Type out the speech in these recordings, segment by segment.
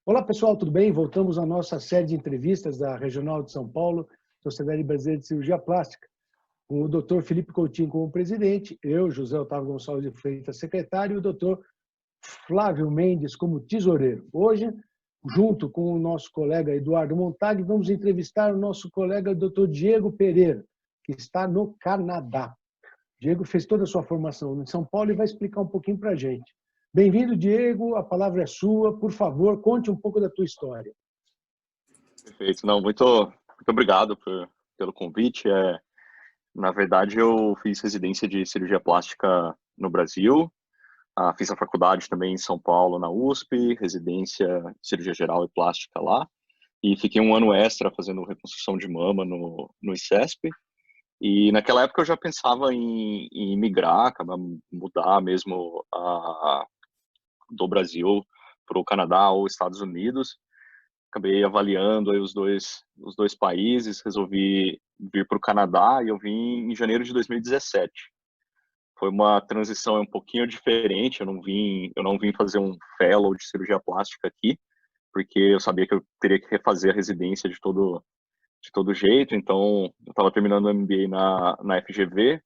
Olá, pessoal, tudo bem? Voltamos à nossa série de entrevistas da Regional de São Paulo, Sociedade Brasileira de Cirurgia Plástica, com o Dr. Felipe Coutinho como presidente, eu, José Otávio Gonçalves de Freitas, secretário, e o Dr. Flávio Mendes como tesoureiro. Hoje, junto com o nosso colega Eduardo Montag, vamos entrevistar o nosso colega Dr. Diego Pereira, que está no Canadá. Diego fez toda a sua formação em São Paulo e vai explicar um pouquinho para a gente. Bem-vindo, Diego. A palavra é sua. Por favor, conte um pouco da tua história. Perfeito. Não, muito obrigado pelo convite. Na verdade, eu fiz residência de cirurgia plástica no Brasil, fiz a faculdade também em São Paulo, na USP, residência de cirurgia geral e plástica lá, e fiquei um ano extra fazendo reconstrução de mama no ICESP. E naquela época eu já pensava em migrar, acabar mudar mesmo do Brasil para o Canadá ou Estados Unidos. Acabei avaliando aí os dois países, resolvi vir para o Canadá e eu vim em janeiro de 2017. Foi uma transição um pouquinho diferente, eu não vim fazer um fellow de cirurgia plástica aqui, porque eu sabia que eu teria que refazer a residência de todo jeito, então eu estava terminando o MBA na FGV,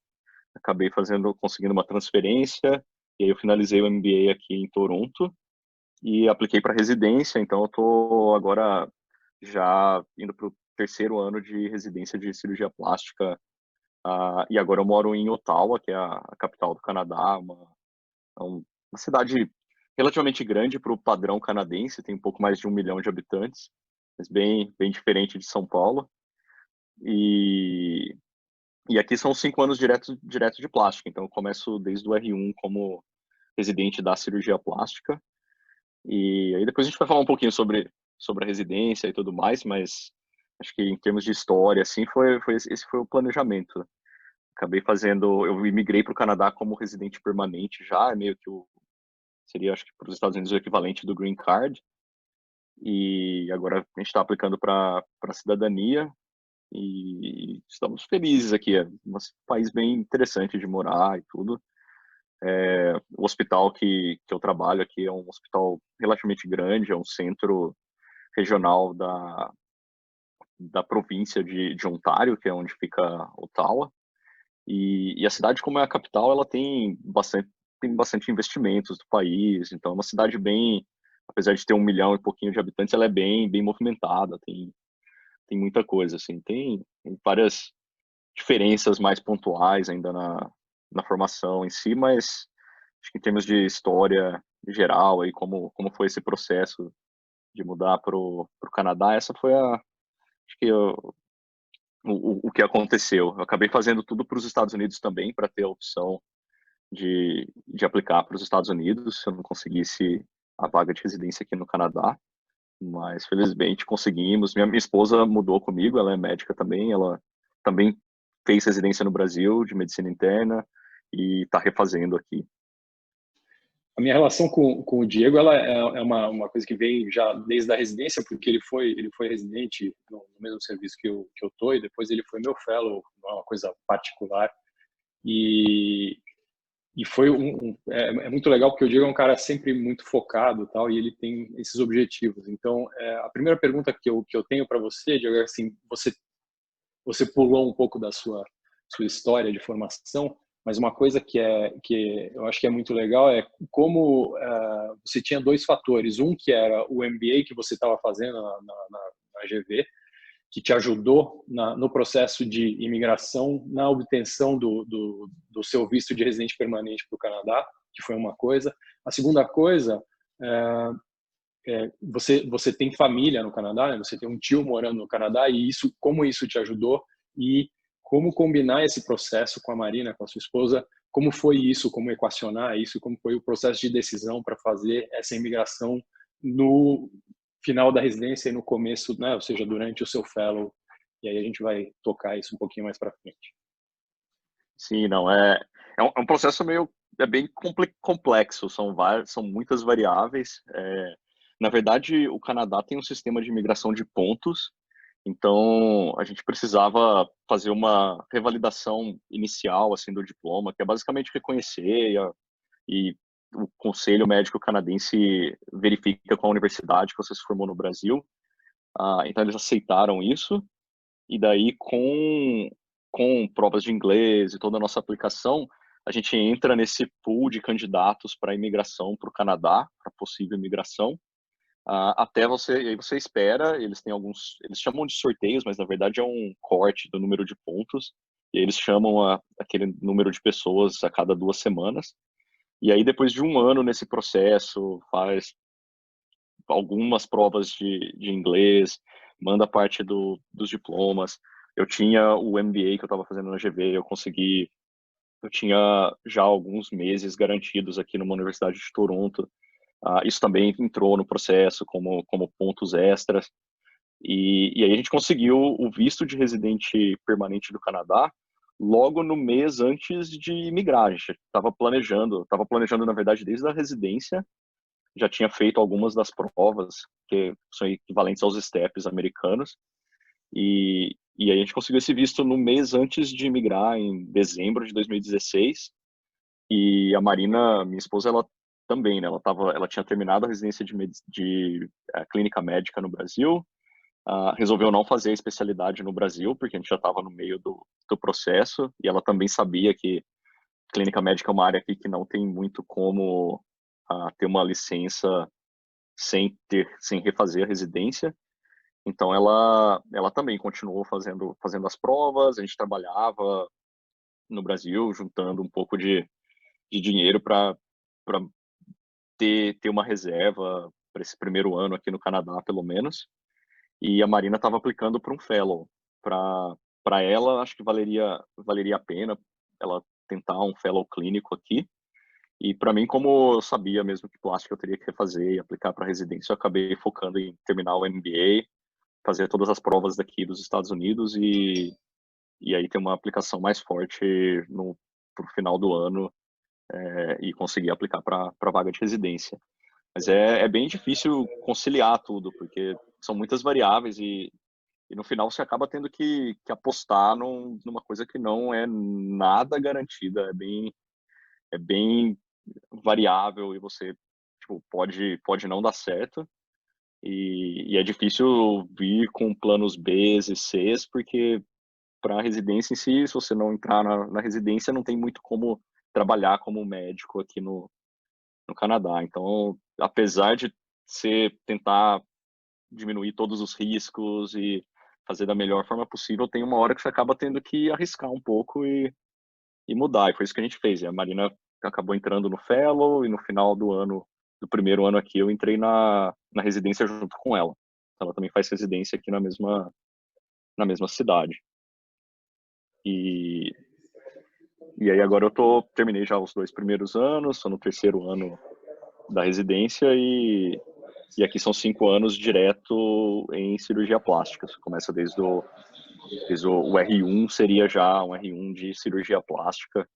acabei conseguindo uma transferência, e aí eu finalizei o MBA aqui em Toronto, e apliquei para residência, então eu estou agora já indo para o terceiro ano de residência de cirurgia plástica, e agora eu moro em Ottawa, que é a capital do Canadá, uma cidade relativamente grande para o padrão canadense, tem um pouco mais de 1 milhão de habitantes, mas bem diferente de São Paulo. E aqui são 5 anos direto de plástica, então eu começo desde o R1 como residente da cirurgia plástica. E aí depois a gente vai falar um pouquinho sobre a residência e tudo mais, mas acho que em termos de história, assim, esse foi o planejamento. Acabei eu imigrei para o Canadá como residente permanente já, é meio que seria, acho que para os Estados Unidos, o equivalente do Green Card. E agora a gente está aplicando para a cidadania e estamos felizes aqui. É um país bem interessante de morar e tudo. O hospital que eu trabalho aqui é um hospital relativamente grande, é um centro regional da província de Ontário, que é onde fica Ottawa. E a cidade, como é a capital, ela tem bastante investimentos do país, então é uma cidade apesar de ter 1 milhão e pouquinho de habitantes, ela é bem movimentada, tem muita coisa, assim, tem várias diferenças mais pontuais ainda na formação em si, mas acho que em termos de história geral, aí, como foi esse processo de mudar para o Canadá, essa foi acho que o que aconteceu. Eu acabei fazendo tudo para os Estados Unidos também, para ter a opção de aplicar para os Estados Unidos, se eu não conseguisse a vaga de residência aqui no Canadá, mas felizmente conseguimos. Minha esposa mudou comigo, ela é médica também, ela também fez residência no Brasil de medicina interna e está refazendo aqui. A minha relação com o Diego ela é uma coisa que vem já desde a residência, porque ele foi residente no mesmo serviço que eu tô, e depois ele foi meu fellow, uma coisa particular. E foi é muito legal, porque o Diego é um cara sempre muito focado, tal, e ele tem esses objetivos. Então, a primeira pergunta que eu tenho para você, Diego, é assim: você pulou um pouco da sua história de formação, mas uma coisa que eu acho que é muito legal é como você tinha dois fatores. Um que era o MBA que você estava fazendo na GV, que te ajudou no processo de imigração, na obtenção do seu visto de residente permanente para o Canadá, que foi uma coisa. A segunda coisa, você tem família no Canadá, né? Você tem um tio morando no Canadá, e como isso te ajudou, e como combinar esse processo com a Marina, com a sua esposa, como foi isso, como equacionar isso, como foi o processo de decisão para fazer essa imigração no final da residência e no começo, né? Ou seja, durante o seu fellow. E aí a gente vai tocar isso um pouquinho mais para frente. Sim, não, é um processo bem complexo, são muitas variáveis. Na verdade, o Canadá tem um sistema de imigração de pontos, então a gente precisava fazer uma revalidação inicial assim do diploma, que é basicamente reconhecer e o Conselho Médico Canadense verifica com a universidade que você se formou no Brasil. Então, eles aceitaram isso. E daí, com provas de inglês e toda a nossa aplicação, a gente entra nesse pool de candidatos para imigração para o Canadá, para possível imigração. Até você, e aí você espera, eles têm eles chamam de sorteios, mas na verdade é um corte do número de pontos, e aí eles chamam aquele número de pessoas a cada 2 semanas. E aí, depois de 1 ano nesse processo, faz algumas provas de inglês, manda parte dos diplomas. Eu tinha o MBA que eu estava fazendo na GV, eu tinha já alguns meses garantidos aqui numa universidade de Toronto. Isso também entrou no processo como pontos extras. E aí a gente conseguiu o visto de residente permanente do Canadá logo no mês antes de imigrar. A gente estava planejando, na verdade, desde a residência, já tinha feito algumas das provas, que são equivalentes aos STEPs americanos, e aí a gente conseguiu esse visto no mês antes de imigrar, em dezembro de 2016, e a Marina, minha esposa, ela também, né, ela tinha terminado a residência de clínica médica no Brasil, resolveu não fazer a especialidade no Brasil, porque a gente já estava no meio do processo, e ela também sabia que clínica médica é uma área aqui que não tem muito como ter uma licença sem refazer a residência. Então ela também continuou fazendo as provas, a gente trabalhava no Brasil, juntando um pouco de dinheiro para ter uma reserva para esse primeiro ano aqui no Canadá, pelo menos. E a Marina estava aplicando para um fellow. Para ela, acho que valeria a pena ela tentar um fellow clínico aqui. E para mim, como eu sabia mesmo que plástica eu teria que refazer e aplicar para residência, eu acabei focando em terminar o MBA, fazer todas as provas daqui dos Estados Unidos e aí ter uma aplicação mais forte pro final do ano e conseguir aplicar para vaga de residência. Mas é bem difícil conciliar tudo, porque são muitas variáveis e no final você acaba tendo que apostar numa coisa que não é nada garantida, é bem variável e você tipo, pode não dar certo. E é difícil vir com planos B e Cs, porque para a residência em si, se você não entrar na residência, não tem muito como trabalhar como médico aqui no Canadá. Então, apesar de você tentar diminuir todos os riscos e fazer da melhor forma possível, tem uma hora que você acaba tendo que arriscar um pouco e mudar. E foi isso que a gente fez. E a Marina acabou entrando no Fellow e no final do primeiro ano aqui, eu entrei na residência junto com ela. Ela também faz residência aqui na mesma cidade. E aí agora terminei já os 2 primeiros anos, estou no 3º ano da residência e aqui são 5 anos direto em cirurgia plástica. Você começa desde o R1, seria já um R1 de cirurgia plástica.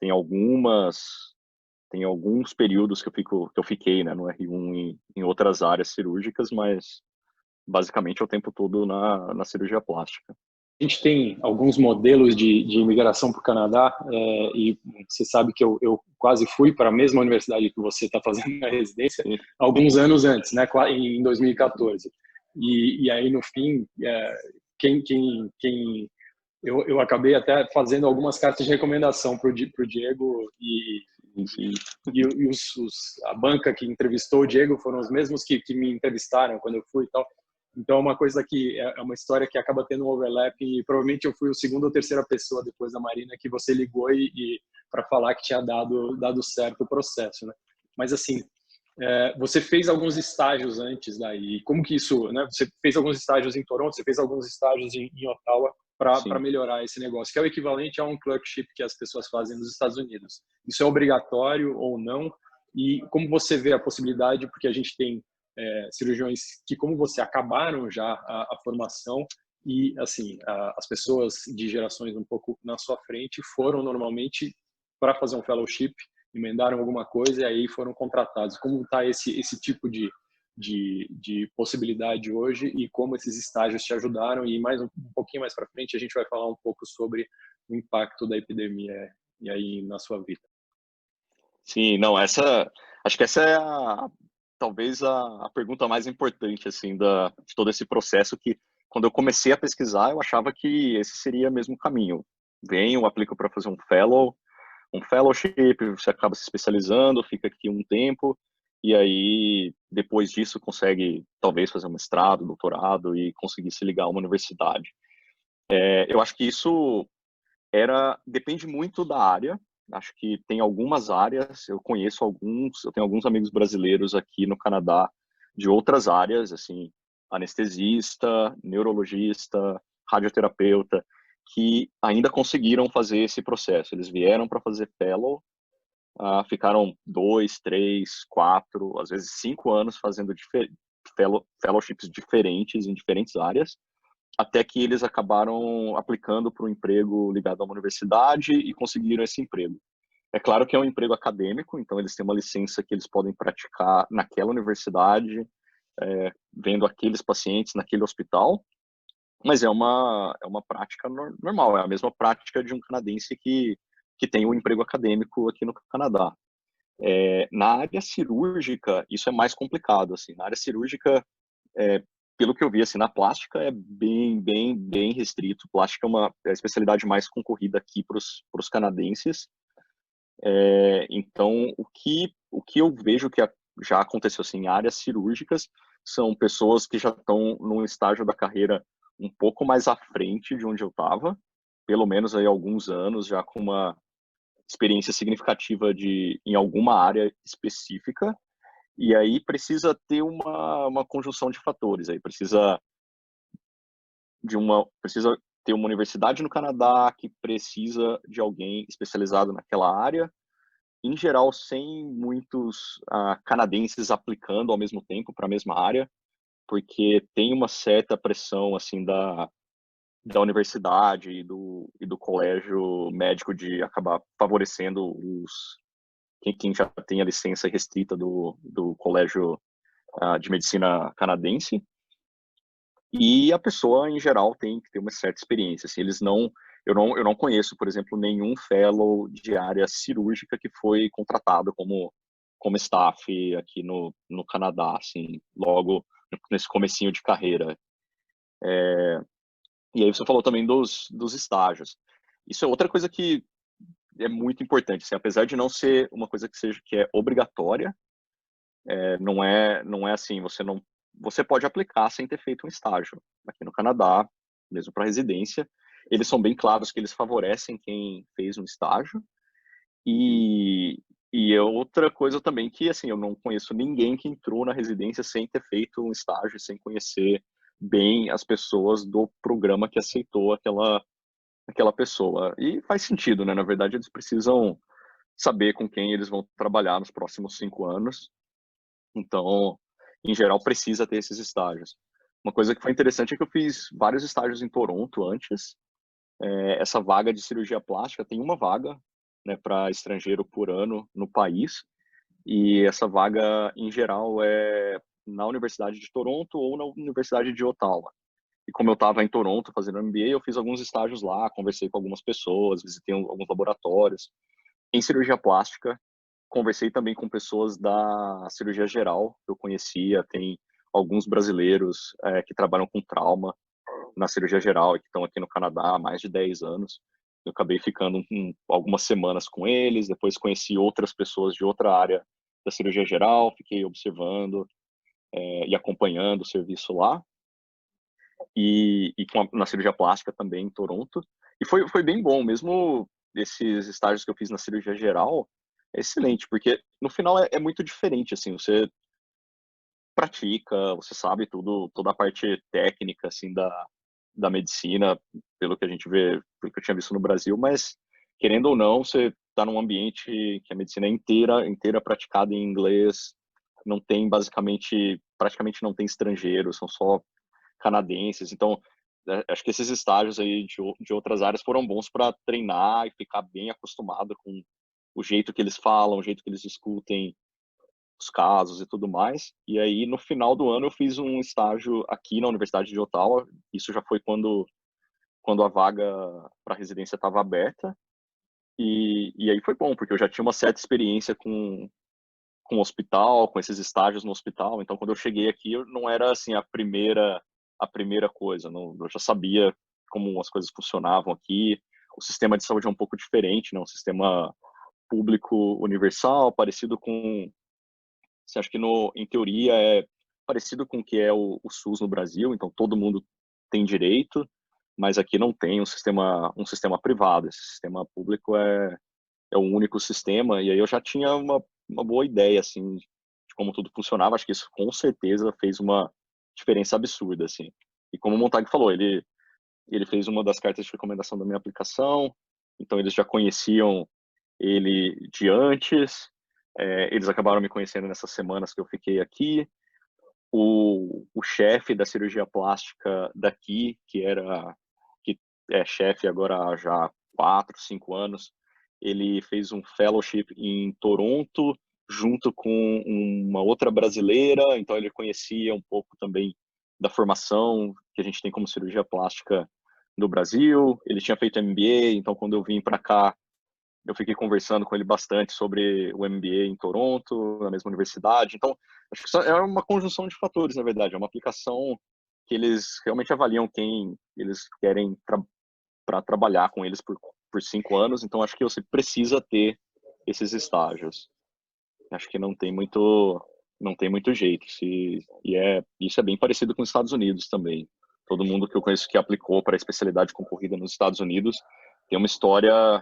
Tem alguns períodos que eu fiquei, né, no R1 em outras áreas cirúrgicas, mas basicamente é o tempo todo na cirurgia plástica. A gente tem alguns modelos de imigração para o Canadá e você sabe que eu quase fui para a mesma universidade que você está fazendo a residência alguns anos antes, né, em 2014. E aí, no fim, eu acabei até fazendo algumas cartas de recomendação para o Diego a banca que entrevistou o Diego foram os mesmos que me entrevistaram quando eu fui e tal. Então, é uma coisa que é uma história que acaba tendo um overlap e provavelmente eu fui o 2ª ou 3ª pessoa depois da Marina que você ligou e para falar que tinha dado certo o processo, né? Mas assim, você fez alguns estágios antes daí. Como que isso, né? Você fez alguns estágios em Toronto, você fez alguns estágios em Ottawa para melhorar esse negócio, que é o equivalente a um clerkship que as pessoas fazem nos Estados Unidos. Isso é obrigatório ou não? E como você vê a possibilidade, porque a gente tem cirurgiões que, como você, acabaram já a formação e, assim, as pessoas de gerações um pouco na sua frente foram normalmente para fazer um fellowship, emendaram alguma coisa e aí foram contratados. Como está esse tipo de possibilidade hoje e como esses estágios te ajudaram? E mais um pouquinho mais para frente a gente vai falar um pouco sobre o impacto da epidemia e aí na sua vida. Sim, não, acho que essa é talvez a pergunta mais importante, assim, de todo esse processo, que quando eu comecei a pesquisar, eu achava que esse seria mesmo o caminho. Venho, aplico para fazer um fellowship, você acaba se especializando, fica aqui um tempo, e aí, depois disso, consegue talvez fazer um mestrado, doutorado e conseguir se ligar a uma universidade. Eu acho que isso depende muito da área. Acho que tem algumas áreas, eu conheço alguns, eu tenho alguns amigos brasileiros aqui no Canadá de outras áreas, assim, anestesista, neurologista, radioterapeuta, que ainda conseguiram fazer esse processo. Eles vieram para fazer fellow, ficaram 2, 3, 4, às vezes 5 anos fazendo fellowships diferentes em diferentes áreas, até que eles acabaram aplicando para um emprego ligado a uma universidade e conseguiram esse emprego. É claro que é um emprego acadêmico, então eles têm uma licença que eles podem praticar naquela universidade, vendo aqueles pacientes naquele hospital, mas é uma prática normal, é a mesma prática de um canadense que tem um emprego acadêmico aqui no Canadá. Na área cirúrgica, isso é mais complicado. Assim, na área cirúrgica, pelo que eu vi, assim, na plástica é bem restrito. Plástica é a especialidade mais concorrida aqui para os canadenses. Então, o que eu vejo que já aconteceu assim, em áreas cirúrgicas são pessoas que já estão num estágio da carreira um pouco mais à frente de onde eu estava, pelo menos aí alguns anos, já com uma experiência significativa em alguma área específica, e aí precisa ter uma conjunção de fatores, aí precisa ter uma universidade no Canadá que precisa de alguém especializado naquela área, em geral sem muitos canadenses aplicando ao mesmo tempo para a mesma área, porque tem uma certa pressão assim da universidade e do colégio médico de acabar favorecendo quem já tem a licença restrita do colégio de medicina canadense, e a pessoa em geral tem que ter uma certa experiência. Assim, eu não conheço, por exemplo, nenhum fellow de área cirúrgica que foi contratado como staff aqui no Canadá, assim, logo nesse comecinho de carreira. E aí você falou também dos estágios. Isso é outra coisa que é muito importante, assim, apesar de não ser uma coisa que é obrigatória, não é assim, você pode aplicar sem ter feito um estágio. Aqui no Canadá, mesmo para residência, eles são bem claros que eles favorecem quem fez um estágio. E é outra coisa também que, assim, eu não conheço ninguém que entrou na residência sem ter feito um estágio, sem conhecer bem as pessoas do programa que aceitou aquela pessoa. E faz sentido, né? Na verdade, eles precisam saber com quem eles vão trabalhar nos próximos 5 anos. Então, em geral, precisa ter esses estágios. Uma coisa que foi interessante é que eu fiz vários estágios em Toronto antes. Essa vaga de cirurgia plástica tem uma vaga, né, para estrangeiro por ano no país. E essa vaga, em geral, é na Universidade de Toronto ou na Universidade de Ottawa. E como eu estava em Toronto fazendo MBA, eu fiz alguns estágios lá, conversei com algumas pessoas, visitei alguns laboratórios. Em cirurgia plástica, conversei também com pessoas da cirurgia geral, que eu conhecia, tem alguns brasileiros que trabalham com trauma na cirurgia geral e que estão aqui no Canadá há mais de 10 anos. Eu acabei ficando algumas semanas com eles, depois conheci outras pessoas de outra área da cirurgia geral, fiquei observando e acompanhando o serviço lá. E na cirurgia plástica também em Toronto. E foi bem bom, mesmo esses estágios que eu fiz na cirurgia geral, é excelente, porque no final é muito diferente, assim, você pratica, você sabe tudo, toda a parte técnica, assim, da medicina, pelo que a gente vê, pelo que eu tinha visto no Brasil, mas, querendo ou não, você está num ambiente que a medicina é inteira praticada em inglês, não tem praticamente não tem estrangeiros, são só canadenses, então, acho que esses estágios aí de outras áreas foram bons para treinar e ficar bem acostumado com o jeito que eles falam, o jeito que eles discutem os casos e tudo mais. E aí, no final do ano, eu fiz um estágio aqui na Universidade de Ottawa. Isso já foi quando a vaga para residência estava aberta. E aí foi bom, porque eu já tinha uma certa experiência com o hospital, com esses estágios no hospital. Então, quando eu cheguei aqui, eu não era assim a primeira coisa. Não, eu já sabia como as coisas funcionavam aqui. O sistema de saúde é um pouco diferente, né? Um sistema público universal, parecido com, você acha que em teoria é parecido com o que é o SUS no Brasil. Então, todo mundo tem direito, mas aqui não tem um sistema privado. Esse sistema público é o único sistema, e aí eu já tinha uma boa ideia, assim, de como tudo funcionava. Acho que isso, com certeza, fez uma diferença absurda, assim. E como o Montag falou, ele fez uma das cartas de recomendação da minha aplicação, então eles já conheciam ele de antes, eles acabaram me conhecendo nessas semanas que eu fiquei aqui. O chefe da cirurgia plástica daqui, que é chefe agora há já 4, 5 anos, ele fez um fellowship em Toronto, junto com uma outra brasileira, então ele conhecia um pouco também da formação que a gente tem como cirurgia plástica no Brasil. Ele tinha feito MBA, então quando eu vim para cá, eu fiquei conversando com ele bastante sobre o MBA em Toronto, na mesma universidade. Então, acho que isso é uma conjunção de fatores, na verdade. É uma aplicação que eles realmente avaliam quem eles querem para trabalhar com eles por 5 anos. Então, acho que você precisa ter esses estágios. Acho que não tem muito jeito. Isso é bem parecido com os Estados Unidos também. Todo mundo que eu conheço que aplicou para a especialidade concorrida nos Estados Unidos tem uma história,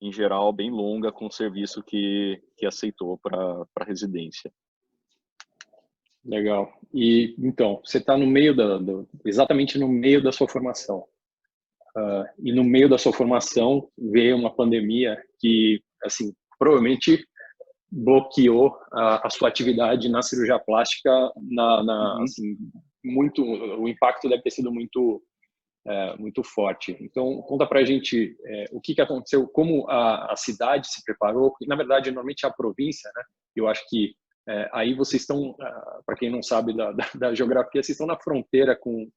em geral, bem longa com o serviço que aceitou para residência. Legal. E então, você está no meio exatamente no meio da sua formação. E no meio da sua formação veio uma pandemia que, assim, provavelmente bloqueou a sua atividade na cirurgia plástica, assim, muito, o impacto deve ter sido muito forte. Então, conta pra gente o que aconteceu, como a cidade se preparou, na verdade, normalmente é a província, né? Eu acho que aí vocês estão, para quem não sabe da geografia, vocês estão na fronteira com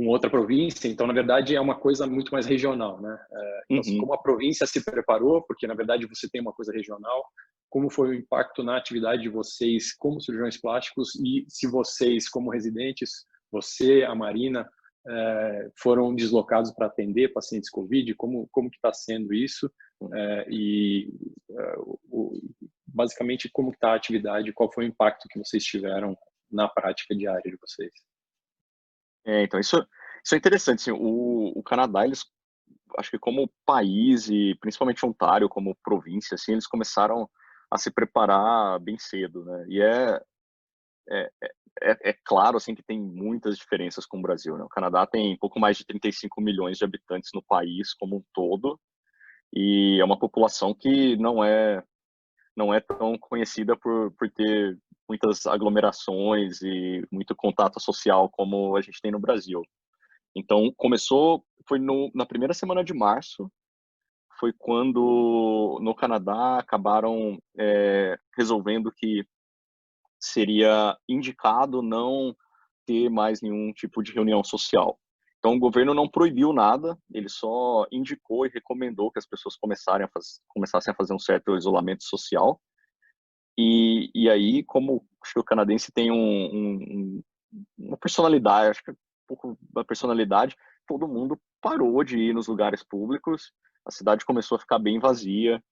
outra província, então, na verdade, é uma coisa muito mais regional, né? Então, assim, como a província se preparou, porque, na verdade, você tem uma coisa regional, como foi o impacto na atividade de vocês como cirurgiões plásticos e se vocês, como residentes, você, a Marina, foram deslocados para atender pacientes COVID, como que está sendo isso basicamente como está a atividade, qual foi o impacto que vocês tiveram na prática diária de vocês? Então isso é interessante, assim, o Canadá, eles, acho que como país e principalmente Ontário como província, assim, eles começaram a se preparar bem cedo, né? E é claro, assim, que tem muitas diferenças com o Brasil, né? O Canadá tem pouco mais de 35 milhões de habitantes no país como um todo, e é uma população que não é tão conhecida por ter muitas aglomerações e muito contato social como a gente tem no Brasil. Então, foi na primeira semana de março, foi quando no Canadá acabaram resolvendo que seria indicado não ter mais nenhum tipo de reunião social. Então, o governo não proibiu nada, ele só indicou e recomendou que as pessoas começassem a fazer um certo isolamento social. E aí, como acho que o canadense tem uma personalidade, acho que um pouco da personalidade, todo mundo parou de ir nos lugares públicos, a cidade começou a ficar bem vazia,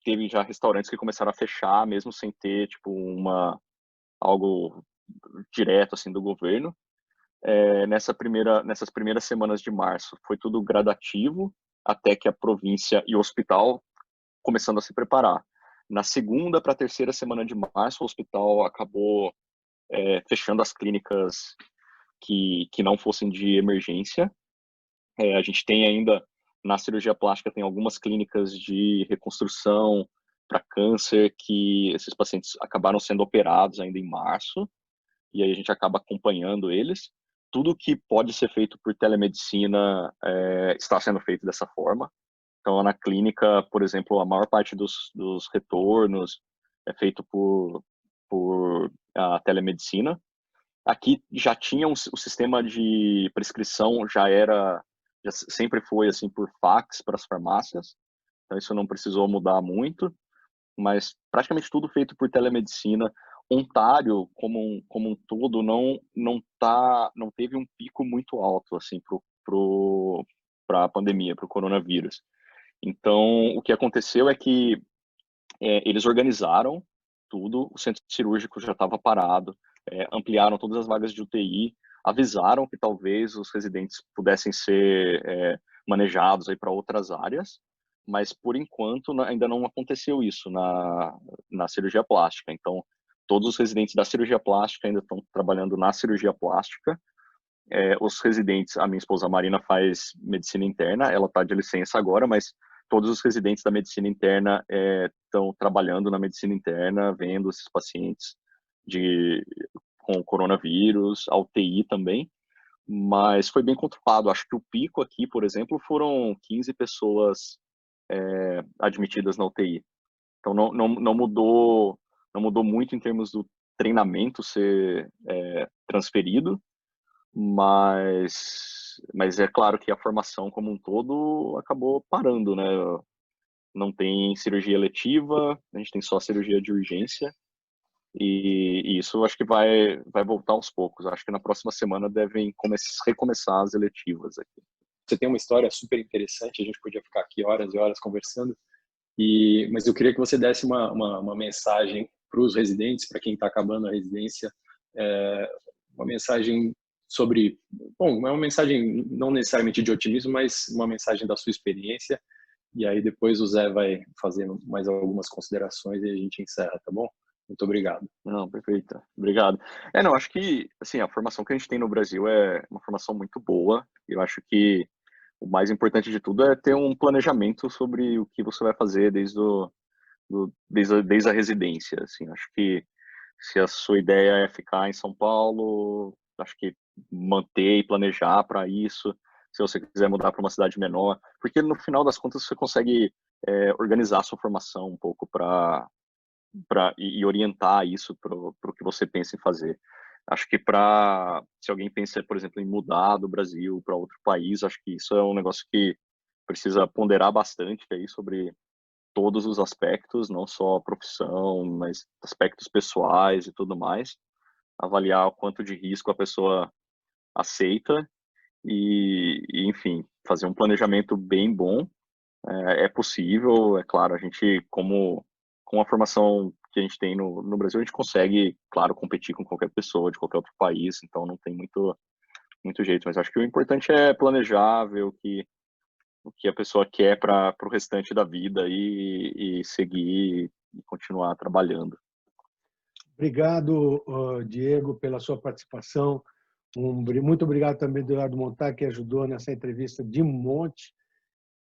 teve já restaurantes que começaram a fechar, mesmo sem ter, tipo, algo direto, assim, do governo. Nessas primeiras semanas de março, foi tudo gradativo, até que a província e o hospital começando a se preparar. Na segunda para a terceira semana de março, o hospital acabou fechando as clínicas que não fossem de emergência. A gente tem ainda, na cirurgia plástica, tem algumas clínicas de reconstrução para câncer que esses pacientes acabaram sendo operados ainda em março, e aí a gente acaba acompanhando eles. Tudo que pode ser feito por telemedicina está sendo feito dessa forma. Então, na clínica, por exemplo, a maior parte dos retornos é feito por a telemedicina. Aqui já tinha o sistema de prescrição, já sempre foi assim por fax para as farmácias, então isso não precisou mudar muito, mas praticamente tudo feito por telemedicina. Ontário, como um todo, não teve um pico muito alto assim para a pandemia, para o coronavírus. Então, o que aconteceu é que eles organizaram tudo, o centro cirúrgico já estava parado, ampliaram todas as vagas de UTI, avisaram que talvez os residentes pudessem ser manejados aí para outras áreas, mas por enquanto ainda não aconteceu isso na cirurgia plástica. Então, todos os residentes da cirurgia plástica ainda estão trabalhando na cirurgia plástica. Os residentes, a minha esposa Marina faz medicina interna, ela está de licença agora, mas todos os residentes da medicina interna estão trabalhando na medicina interna, vendo esses pacientes com coronavírus, a UTI também, mas foi bem controlado. Acho que o pico aqui, por exemplo, foram 15 pessoas admitidas na UTI. Então não mudou muito em termos do treinamento ser transferido, mas é claro que a formação como um todo acabou parando, né? Não tem cirurgia eletiva, a gente tem só cirurgia de urgência, e isso acho que vai voltar aos poucos. Acho que na próxima semana devem recomeçar as eletivas aqui. Você tem uma história super interessante, a gente podia ficar aqui horas e horas conversando, mas eu queria que você desse uma mensagem para os residentes, para quem está acabando a residência, uma mensagem sobre, bom, uma mensagem não necessariamente de otimismo, mas uma mensagem da sua experiência, e aí depois o Zé vai fazer mais algumas considerações e a gente encerra, tá bom? Muito obrigado. Não, perfeito. Obrigado. Não, acho que, assim, a formação que a gente tem no Brasil é uma formação muito boa. Eu acho que o mais importante de tudo é ter um planejamento sobre o que você vai fazer desde a residência, assim. Acho que se a sua ideia é ficar em São Paulo, acho que manter e planejar para isso. Se você quiser mudar para uma cidade menor, porque no final das contas você consegue organizar a sua formação um pouco e orientar isso para o que você pensa em fazer. Acho que se alguém pensa, por exemplo, em mudar do Brasil para outro país, acho que isso é um negócio que precisa ponderar bastante aí sobre todos os aspectos, não só a profissão, mas aspectos pessoais e tudo mais. Avaliar o quanto de risco a pessoa aceita enfim, fazer um planejamento bem bom. É possível, é claro, a gente, com a formação que a gente tem no Brasil, a gente consegue, claro, competir com qualquer pessoa de qualquer outro país, então não tem muito jeito, mas acho que o importante é planejar, ver o que a pessoa quer para o restante da vida e seguir e continuar trabalhando. Obrigado, Diego, pela sua participação. Muito obrigado também do Eduardo Montar, que ajudou nessa entrevista de um monte.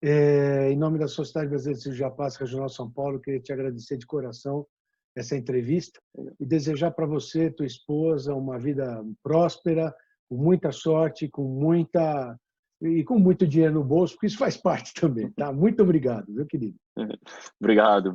Em nome da Sociedade Brasileira de Cirurgia Plástica Regional São Paulo, queria te agradecer de coração essa entrevista e desejar para você, tua esposa, uma vida próspera, com muita sorte, com muito dinheiro no bolso, porque isso faz parte também, tá? Muito obrigado, meu querido. Obrigado.